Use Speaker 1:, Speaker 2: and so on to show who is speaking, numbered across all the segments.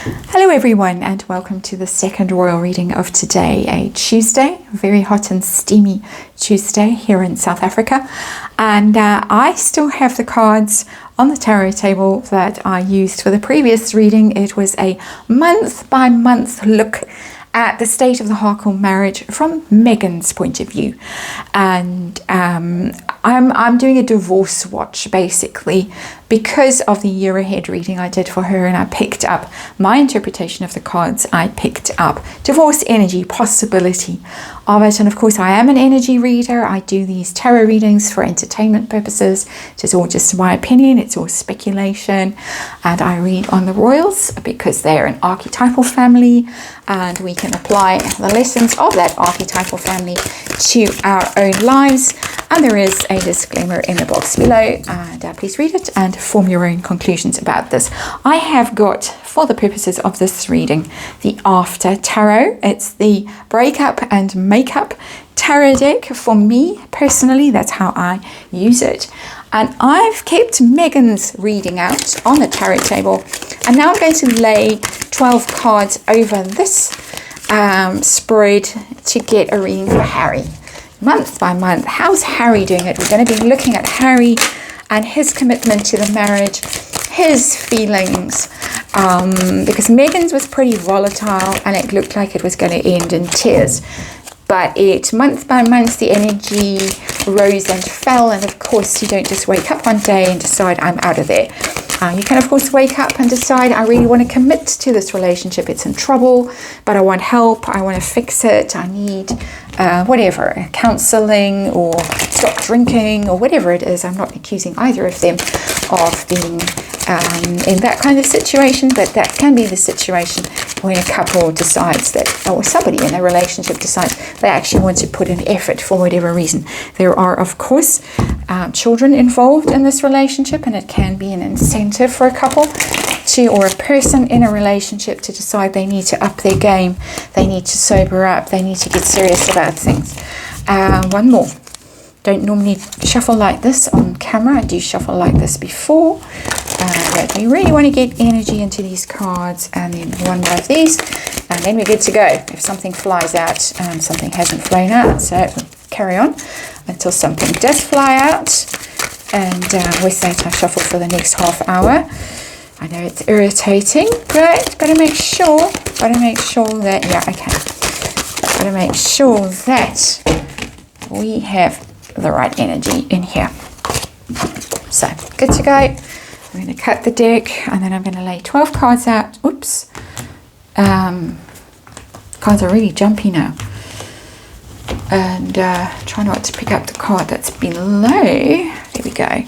Speaker 1: Hello everyone, and welcome to the second royal reading of today, a Tuesday, very hot and steamy Tuesday here in South Africa. And I still have the cards on the tarot table that I used for the previous reading. It was a month by month look at the state of the Harkle marriage from Megan's point of view. And I'm doing a divorce watch basically because of the year ahead reading I did for her, and I picked up my interpretation of the cards. I picked up divorce energy, possibility of it. And of course I am an energy reader. I do these tarot readings for entertainment purposes. It's all just my opinion, it's all speculation. And I read on the royals because they're an archetypal family, and we can apply the lessons of that archetypal family to our own lives. And there is a disclaimer in the box below, and please read it and form your own conclusions about this. I have got, for the purposes of this reading, the After Tarot. It's the breakup and makeup tarot deck. For me personally, that's how I use it. And I've kept Megan's reading out on the tarot table, and now I'm going to lay 12 cards over this spread to get a reading for Harry. Month by month, how's Harry doing it? We're going to be looking at Harry and his commitment to the marriage, his feelings, because Megan's was pretty volatile and it looked like it was going to end in tears. But month by month, the energy rose and fell. And of course, you don't just wake up one day and decide, I'm out of there. You can, of course, wake up and decide, I really want to commit to this relationship. It's in trouble, but I want help. I want to fix it. I need whatever, counseling or stop drinking or whatever it is. I'm not accusing either of them of being in that kind of situation, but that can be the situation when a couple decides that, or somebody in a relationship decides they actually want to put in effort for whatever reason. There are, of course, children involved in this relationship, and it can be an incentive for a couple to, or a person in a relationship, to decide they need to up their game, they need to sober up, they need to get serious about things. One more. Don't normally shuffle like this on camera. I do shuffle like this before, but we really want to get energy into these cards, and then one more of these, and then we're good to go. If something flies out, something hasn't flown out, so we'll carry on until something does fly out. And with that, I shuffle for the next half hour. I know it's irritating, but gotta make sure that, yeah, okay, gotta make sure that we have the right energy in here. So good to go. I'm going to cut the deck, and then I'm going to lay 12 cards out. Oops. Cards are really jumpy now. And try not to pick up the card that's below. There we go.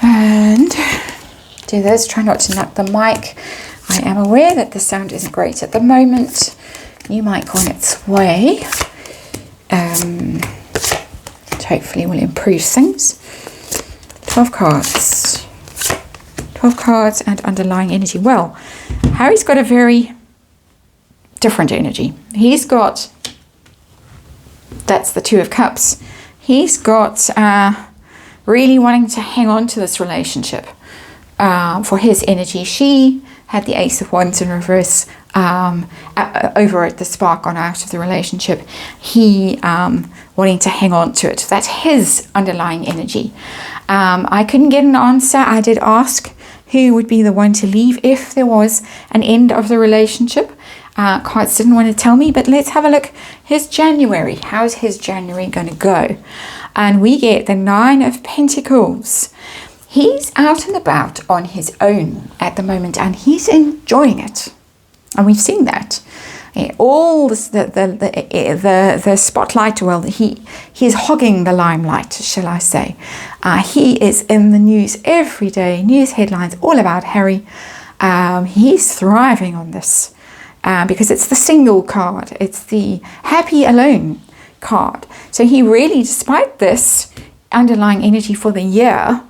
Speaker 1: And do this. Try not to knock the mic. I am aware that the sound isn't great at the moment. New mic on its way. Hopefully will improve things. 12 cards. 12 cards and underlying energy. Well, Harry's got a very different energy. He's got, that's the Two of Cups. He's got really wanting to hang on to this relationship for his energy. She had the Ace of Wands in reverse over at the spark, gone out of the relationship. He wanting to hang on to it. That's his underlying energy. I couldn't get an answer. I did ask who would be the one to leave if there was an end of the relationship. Cards didn't want to tell me, but let's have a look. His January. How's his January going to go? And we get the Nine of Pentacles. He's out and about on his own at the moment, and he's enjoying it. And we've seen that. All this, the spotlight, well, he's hogging the limelight, shall I say. He is in the news every day, news headlines all about Harry. He's thriving on this because it's the single card. It's the happy alone card. So he really, despite this underlying energy for the year,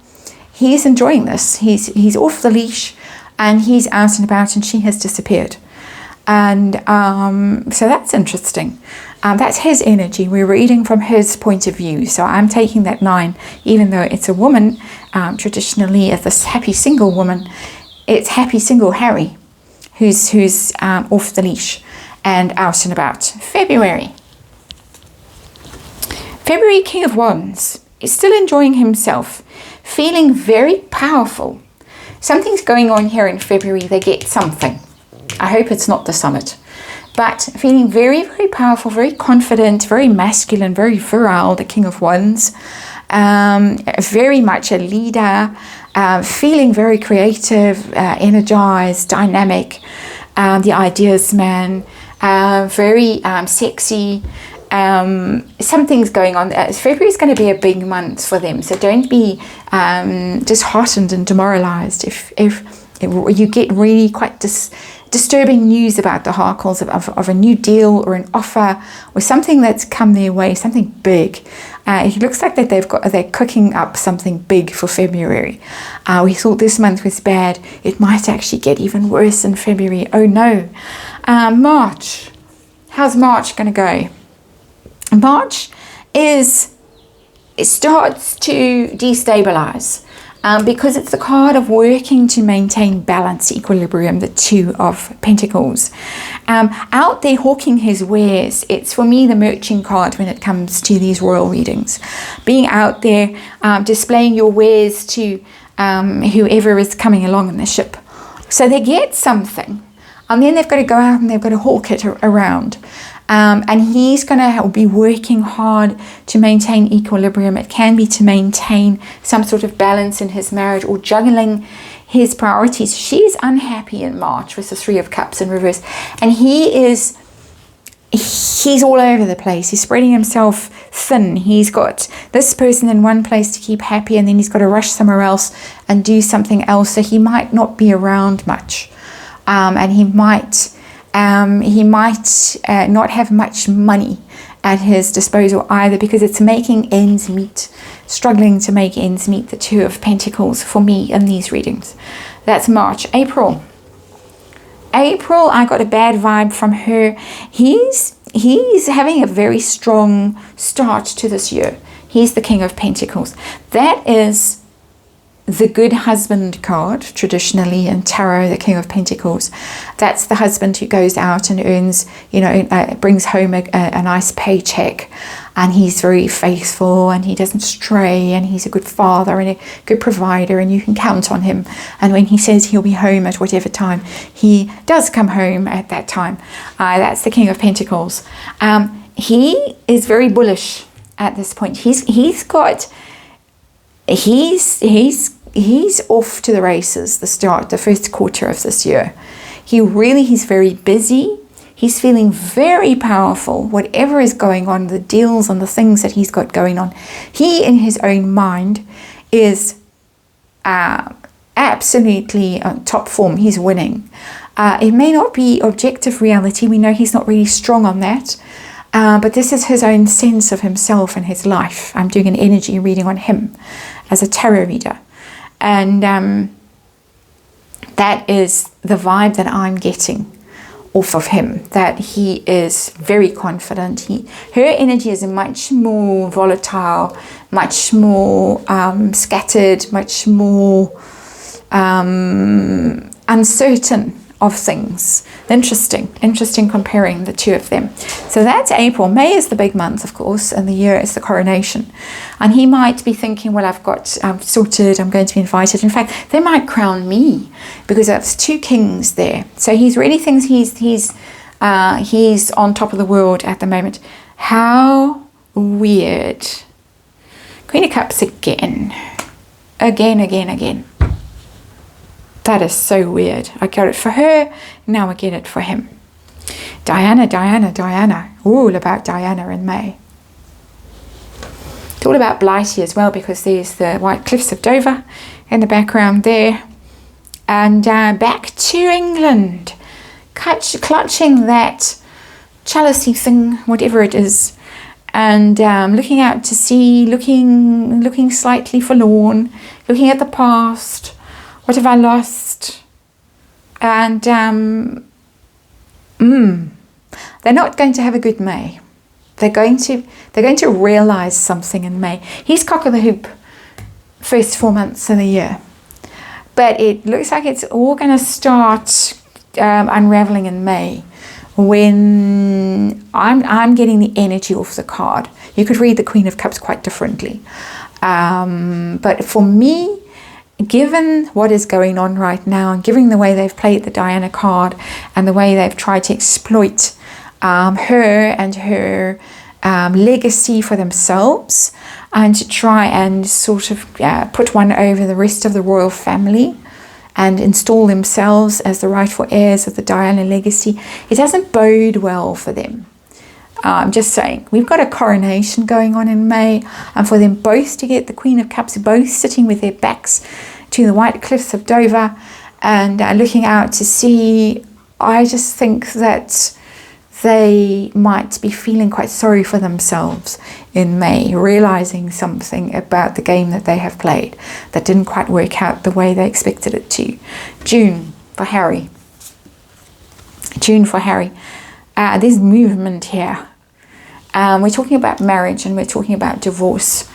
Speaker 1: he's enjoying this. He's off the leash, and he's out and about, and she has disappeared. And so that's interesting. That's his energy. We're reading from his point of view. So I'm taking that 9, even though it's a woman, traditionally as this happy single woman, it's happy single Harry. who's off the leash and out and about. February, King of Wands, is still enjoying himself, feeling very powerful. Something's going on here in February. They get something. I hope it's not the summit. But feeling very, very powerful, very confident, very masculine, very virile, the King of Wands. Very much a leader, feeling very creative, energized, dynamic, the ideas man, very sexy. Something's going on. February is going to be a big month for them, so don't be disheartened and demoralized if you get really quite disturbing news about the Harkles of a new deal or an offer or something that's come their way, something big. It looks like that they're cooking up something big for February. We thought this month was bad. It might actually get even worse in February. Oh no. March. How's March going to go? March it starts to destabilize. Because it's the card of working to maintain balance, equilibrium, the Two of Pentacles. Out there hawking his wares. It's, for me, the merchant card when it comes to these royal readings. Being out there, displaying your wares to whoever is coming along in the ship. So they get something. And then they've got to go out and they've got to hawk it around. And he's going to be working hard to maintain equilibrium. It can be to maintain some sort of balance in his marriage or juggling his priorities. She's unhappy in March with the Three of Cups in reverse. And he's all over the place. He's spreading himself thin. He's got this person in one place to keep happy, and then he's got to rush somewhere else and do something else. So he might not be around much. And he might not have much money at his disposal either, because it's making ends meet, struggling to make ends meet, the Two of Pentacles for me in these readings. That's March. April, I got a bad vibe from her. He's having a very strong start to this year. He's the King of Pentacles. That is the good husband card, traditionally in tarot, the King of Pentacles. That's the husband who goes out and earns, brings home a nice paycheck, and he's very faithful and he doesn't stray, and he's a good father and a good provider, and you can count on him. And when he says he'll be home at whatever time, he does come home at that time. That's the King of Pentacles. He is very bullish at this point. He's off to the races, the first quarter of this year. He's very busy. He's feeling very powerful. Whatever is going on, the deals and the things that he's got going on, he in his own mind is absolutely on top form. He's winning. It may not be objective reality. We know he's not really strong on that. But this is his own sense of himself and his life. I'm doing an energy reading on him as a tarot reader. And that is the vibe that I'm getting off of him, that he is very confident. Her energy is much more volatile, much more scattered, much more uncertain of things. Interesting comparing the two of them. So that's April. May is the big month, of course, and the year is the coronation. And he might be thinking, well, I've got sorted, I'm going to be invited. In fact, they might crown me, because that's two kings there. So he really thinks he's on top of the world at the moment. How weird. Queen of Cups again. Again. That is so weird. I got it for her, now I get it for him. Diana. All about Diana in May. It's all about Blighty as well, because there's the White Cliffs of Dover in the background there. And back to England. Clutching that jealousy thing, whatever it is. And looking out to sea, looking slightly forlorn, looking at the past. What have I lost? And they're not going to have a good May. They're going to realize something in May. He's cock of the hoop first 4 months of the year. But it looks like it's all going to start unraveling in May, when I'm getting the energy off the card. You could read the Queen of Cups quite differently. But for me, given what is going on right now, and given the way they've played the Diana card and the way they've tried to exploit her and her legacy for themselves, and to try and sort of put one over the rest of the royal family and install themselves as the rightful heirs of the Diana legacy, it doesn't bode well for them. I'm just saying, we've got a coronation going on in May, and for them both to get the Queen of Cups, both sitting with their backs to the white cliffs of Dover and looking out to sea, I just think that they might be feeling quite sorry for themselves in May, realizing something about the game that they have played that didn't quite work out the way they expected it to. June for Harry. June for Harry. There's movement here. We're talking about marriage and we're talking about divorce,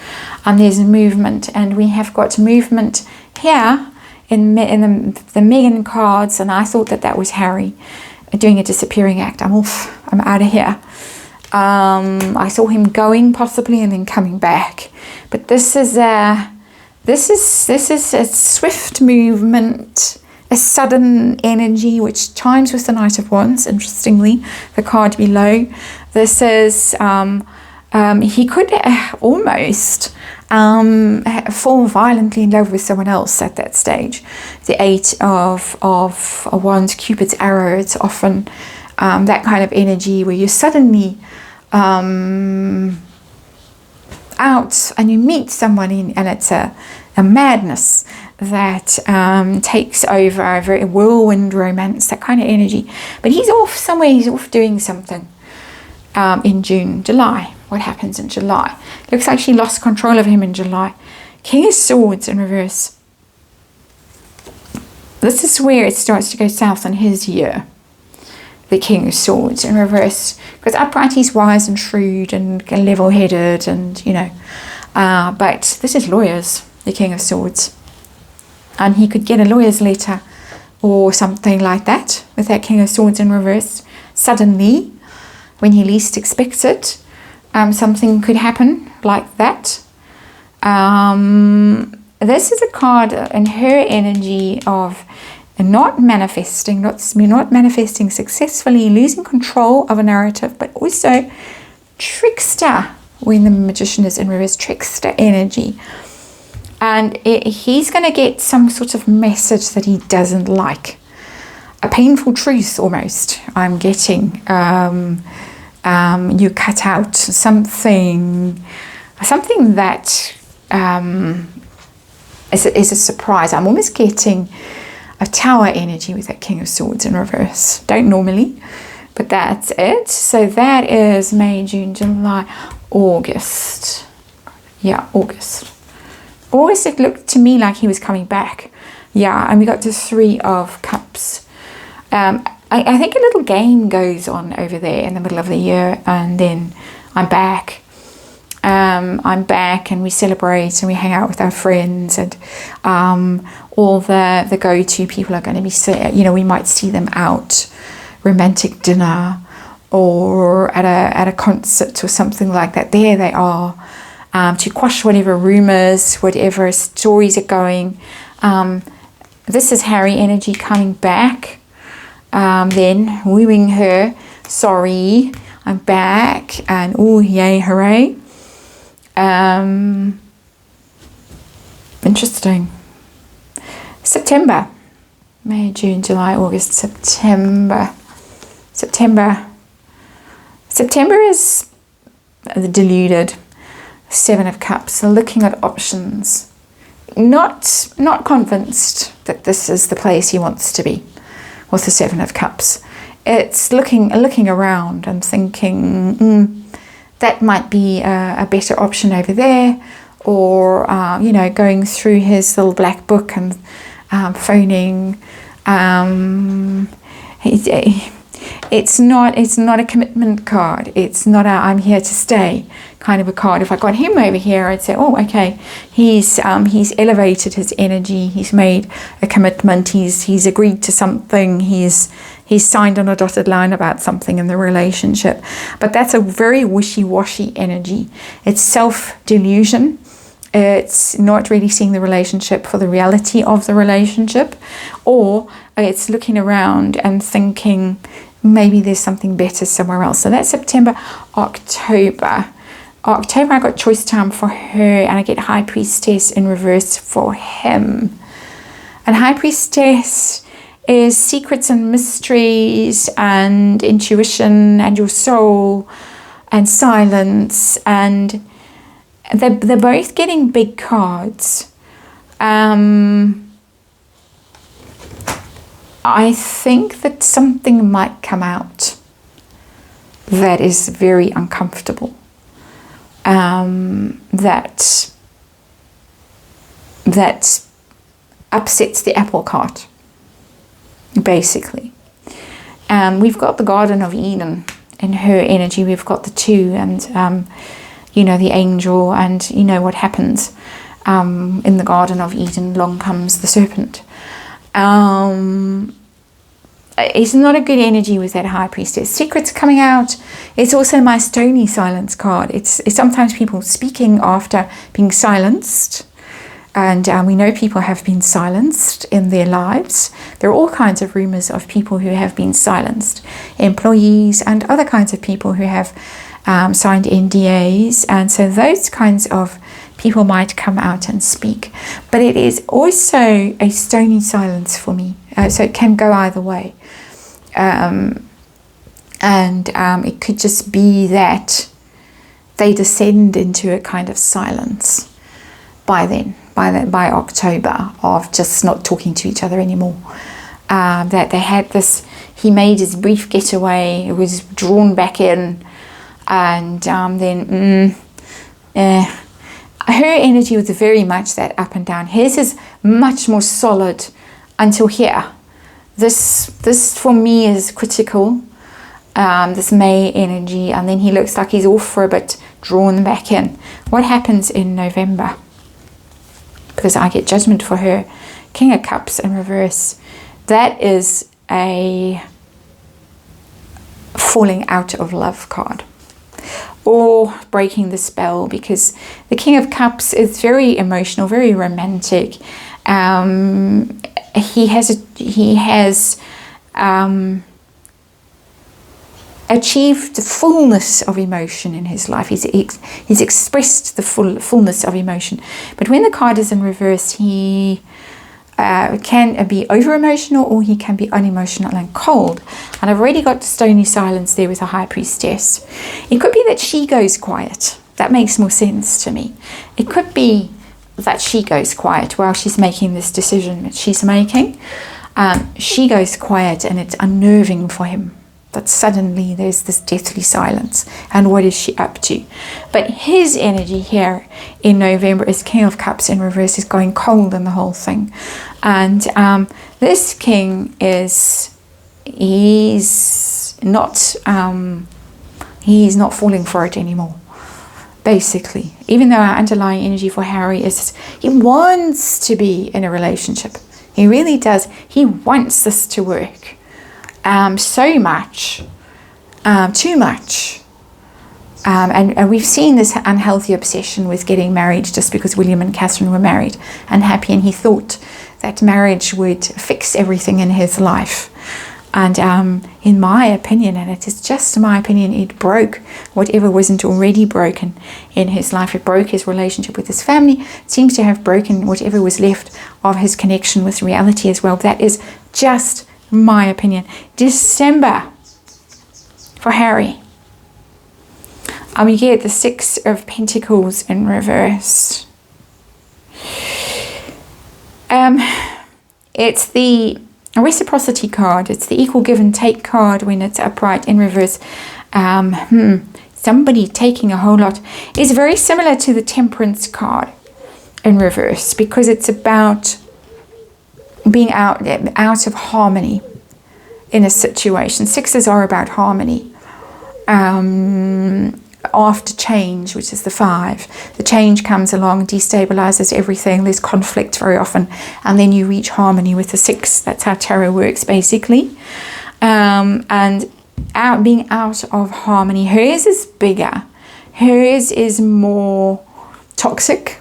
Speaker 1: and there's movement, and we have got movement here in the Megan cards, and I thought that was Harry doing a disappearing act. I'm off. I'm out of here. I saw him going possibly and then coming back, but this is a swift movement, a sudden energy, which chimes with the Knight of Wands, interestingly, the card below. This is, he could almost fall violently in love with someone else at that stage. The Eight of Wands, Cupid's arrow, it's often that kind of energy where you're suddenly out and you meet someone and it's a madness that takes over, a very whirlwind romance, that kind of energy. But he's off somewhere, he's off doing something in June. July, what happens in July? Looks like she lost control of him in July. King of Swords in reverse. This is where it starts to go south in his year. The King of Swords in reverse, because upright he's wise and shrewd and level-headed, and but this is lawyers, the King of Swords, and he could get a lawyer's letter or something like that with that King of Swords in reverse. Suddenly, when he least expects it, something could happen like that. This is a card in her energy of not manifesting successfully, losing control of a narrative, but also trickster when the Magician is in reverse, trickster energy. And he's going to get some sort of message that he doesn't like. A painful truth almost, I'm getting. You cut out something that is a surprise. I'm almost getting a Tower energy with that King of Swords in reverse. Don't normally, but that's it. So that is May, June, July, August. Yeah, August. August, it looked to me like he was coming back. Yeah, and we got the Three of Cups. I think a little game goes on over there in the middle of the year, and then I'm back. And we celebrate and we hang out with our friends, and all the go-to people are going to be, we might see them out, romantic dinner or at a concert or something like that. There they are, to quash whatever rumors, whatever stories are going. This is Harry energy coming back, then wooing her. Sorry, I'm back, and oh yay, hooray. Interesting. September, May, June, July, August, September. September is the deluded. Seven of Cups, looking at options, not convinced that this is the place he wants to be with the Seven of Cups. It's looking around and thinking, that might be a better option over there, or going through his little black book and phoning. It's not a commitment card. It's not a I'm here to stay kind of a card. If I got him over here, I'd say, oh, okay, he's elevated his energy. He's made a commitment. He's agreed to something. He's signed on a dotted line about something in the relationship. But that's a very wishy-washy energy. It's self-delusion. It's not really seeing the relationship for the reality of the relationship, or it's looking around and thinking maybe there's something better somewhere else. So that's September. October, I got choice time for her, and I get High Priestess in reverse for him. And High Priestess is secrets and mysteries and intuition and your soul and silence, and they're both getting big cards. I think that something might come out that is very uncomfortable. That upsets the apple cart, basically. We've got the Garden of Eden in her energy. We've got the two, and the angel, and what happens in the Garden of Eden. Along comes the serpent. It's not a good energy with that High Priestess. Secrets coming out. It's also my stony silence card. It's sometimes people speaking after being silenced. And we know people have been silenced in their lives. There are all kinds of rumors of people who have been silenced. Employees and other kinds of people who have signed NDAs. And so those kinds of people might come out and speak. But it is also a stony silence for me. So it can go either way. It could just be that they descend into a kind of silence by October, of just not talking to each other anymore. That they had this, he made his brief getaway, it was drawn back in, and then her energy was very much that up and down. His is much more solid until here. This for me is critical, this May energy, and then he looks like he's off for a bit, drawn back in. What happens in November? Because I get Judgment for her. King of Cups in reverse. That is a falling out of love card, or breaking the spell, because the King of Cups is very emotional, very romantic. He has achieved the fullness of emotion in his life. He's expressed the fullness of emotion. But when the card is in reverse, he can be over emotional, or he can be unemotional and cold. And I've already got the stony silence there with a High Priestess. It could be that she goes quiet. That makes more sense to me. It could be that she goes quiet while she's making this decision that she's making. She goes quiet, and it's unnerving for him that suddenly there's this deathly silence, and what is she up to? But his energy here in November is King of Cups in reverse, is going cold in the whole thing. And this king he's not falling for it anymore, basically. Even though our underlying energy for Harry is he wants to be in a relationship. He really does. He wants this to work. So much, too much. And we've seen this unhealthy obsession with getting married just because William and Catherine were married and happy, and he thought that marriage would fix everything in his life. And in my opinion, and it is just my opinion, it broke whatever wasn't already broken in his life. It broke his relationship with his family. It seems to have broken whatever was left of his connection with reality as well. That is just my opinion. December for Harry. We get the Six of Pentacles in reverse. It's the reciprocity card. It's the equal give and take card when it's upright in reverse. Somebody taking a whole lot. It's very similar to the Temperance card in reverse, because it's about being out of harmony. in a situation. Sixes are about harmony. After change, which is the 5, the change comes along, destabilizes everything, there's conflict very often, and then you reach harmony with the 6. That's how tarot works, basically. And being out of harmony, hers is bigger. Hers is more toxic,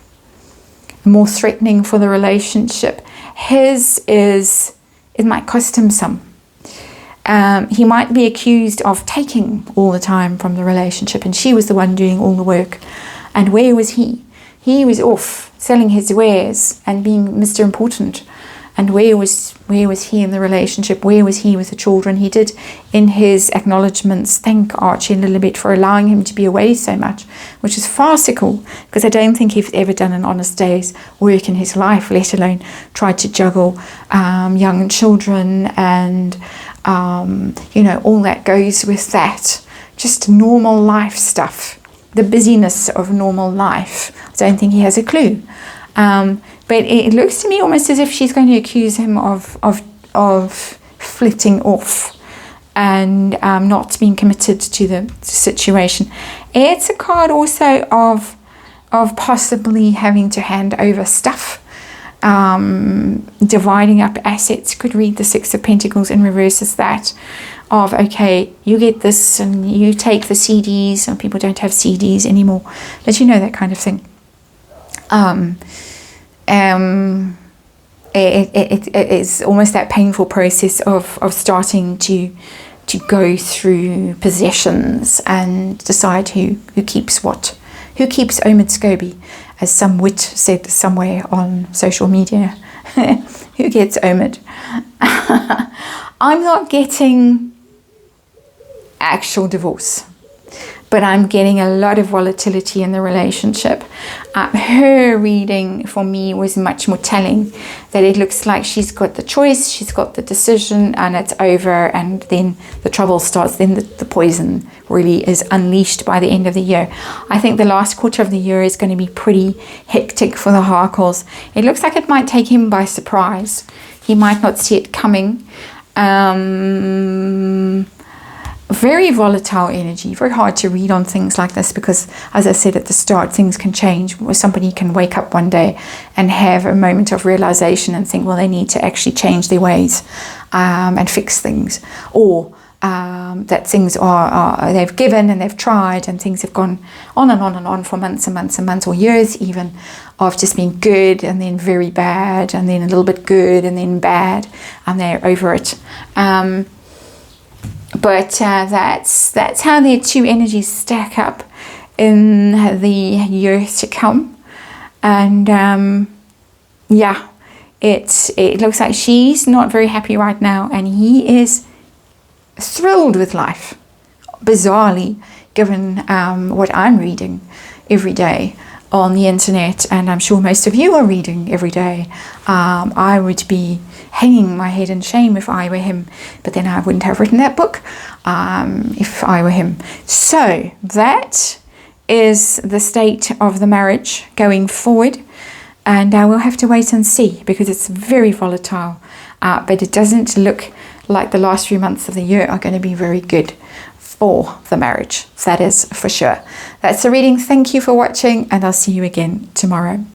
Speaker 1: more threatening for the relationship. His is, it might cost him some. He might be accused of taking all the time from the relationship, and she was the one doing all the work. And where was he? He was off selling his wares and being Mr. Important. And where was he in the relationship? Where was he with the children? He did, in his acknowledgements, thank Archie a little bit for allowing him to be away so much, which is farcical, because I don't think he's ever done an honest day's work in his life, let alone tried to juggle young children and all that goes with that. Just normal life stuff, the busyness of normal life. I don't think he has a clue. But it looks to me almost as if she's going to accuse him of flitting off and not being committed to the situation. It's a card also of possibly having to hand over stuff, dividing up assets. Could read the 6 of Pentacles in reverse as that, of okay, you get this and you take the CDs. Some people don't have CDs anymore, but you know, that kind of thing. It is almost that painful process of starting to go through possessions and decide who keeps what, who keeps Omid Scobie, as some wit said somewhere on social media. Who gets Omid? I'm not getting actual divorce, but I'm getting a lot of volatility in the relationship. Her reading for me was much more telling, that it looks like she's got the choice, she's got the decision, and it's over, and then the trouble starts. Then the poison really is unleashed by the end of the year. I think the last quarter of the year is going to be pretty hectic for the Harkles. It looks like it might take him by surprise. He might not see it coming. Very volatile energy, very hard to read on things like this, because as I said at the start, things can change. Somebody can wake up one day and have a moment of realization and think, well, they need to actually change their ways and fix things, or that things are they've given and they've tried and things have gone on and on and on for months and months and months, or years even, of just being good and then very bad and then a little bit good and then bad, and they're over it. But that's how their 2 energies stack up in the year to come. And it looks like she's not very happy right now, and he is thrilled with life, bizarrely, given what I'm reading every day on the internet, and I'm sure most of you are reading every day. I would be hanging my head in shame if I were him, but then I wouldn't have written that book if I were him. So that is the state of the marriage going forward, and we'll have to wait and see, because it's very volatile, but it doesn't look like the last few months of the year are going to be very good for the marriage. That is for sure. That's the reading. Thank you for watching, and I'll see you again tomorrow.